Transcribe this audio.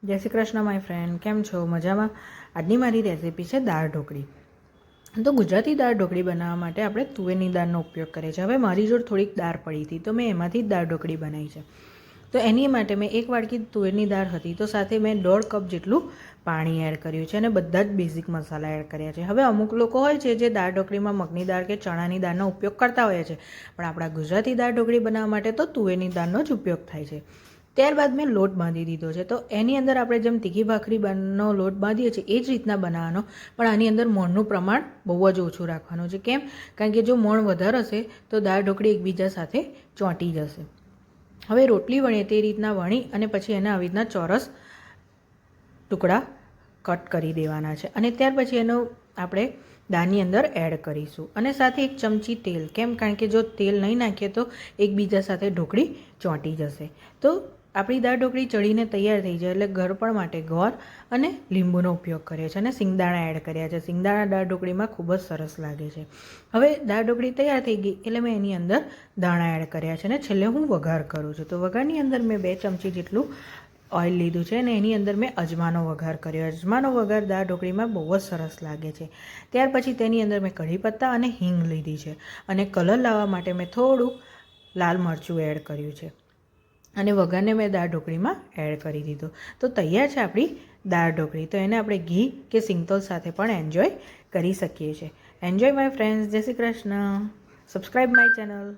જય Shri Krishna my friend, કેમ છો? મજામાં? આજની મારી રેસીપી છે દાળ ઢોકળી. તો ગુજરાતી દાળ ઢોકળી બનાવવા માટે આપણે તુવેરની દાળનો ઉપયોગ કરીએ છીએ. હવે મારી જોડે થોડીક દાળ પડી હતી તો મેં એમાંથી જ દાળ ઢોકળી બનાવી છે. તો એની માટે મેં 1 વાટકી તુવેરની દાળ હતી તો સાથે મેં 1.5 કપ જેટલું પાણી એડ કર્યું છે અને બધા જ બેઝિક મસાલા એડ કર્યા છે. હવે અમુક લોકો હોય છે જે દાળ ઢોકળીમાં મગની દાળ કે ચણાની દાળનો ઉપયોગ કરતા હોય છે, પણ આપણા ગુજરાતી દાળ ઢોકળી બનાવવા માટે તો તુવેરની દાળનો જ ઉપયોગ થાય છે. ત્યારબાદ મેં લોટ બાંધી દીધો છે. તો એની અંદર આપણે જેમ તીખી ભાખરીનો લોટ બાંધીએ છીએ એ જ રીતના બનાવવાનો, પણ આની અંદર મોણનું પ્રમાણ બહુ જ ઓછું રાખવાનું છે. કેમ? કારણ કે જો મોણ વધારે હશે તો દાળ ઢોકળી એકબીજા સાથે ચોંટી જશે. હવે રોટલી વણીએ તે રીતના વણી અને પછી એને આવી રીતના ચોરસ ટુકડા કટ કરી દેવાના છે અને ત્યાર પછી એનો આપણે દાળની અંદર એડ કરીશું અને સાથે 1 ચમચી તેલ. કેમ? કારણ કે જો તેલ નહીં નાખીએ તો એકબીજા સાથે ઢોકળી ચોંટી જશે. તો આપણી દાળ ઢોકળી ચડીને તૈયાર થઈ જાય એટલે ગળપણ માટે ગોળ અને લીંબુનો ઉપયોગ કર્યો છે અને સિંગદાણા એડ કર્યા છે. સિંગદાણા દાળ ઢોકળીમાં ખૂબ જ સરસ લાગે છે. હવે દાળ ઢોકળી તૈયાર થઈ ગઈ એટલે મેં એની અંદર દાણા એડ કર્યા છે અને છેલ્લે હું વઘાર કરું છું. તો વઘારની અંદર મેં 2 ચમચી જેટલું ઓઇલ લીધું છે અને એની અંદર મેં અજમાનો વઘાર કર્યો. અજમાનો વઘાર દાળ ઢોકળીમાં બહુ જ સરસ લાગે છે. ત્યાર પછી તેની અંદર મેં કઢી પત્તા અને હિંગ લીધી છે અને કલર લાવવા માટે મેં થોડું લાલ મરચું એડ કર્યું છે અને વઘારને મેં દાળ ઢોકળીમાં એડ કરી દીધું. તો તૈયાર છે આપણી દાળ ઢોકળી. તો એને આપણે ઘી કે સિંગતોલ સાથે પણ એન્જોય કરી શકીએ છીએ. Enjoy my friends. જય Shri Krishna. Subscribe my channel.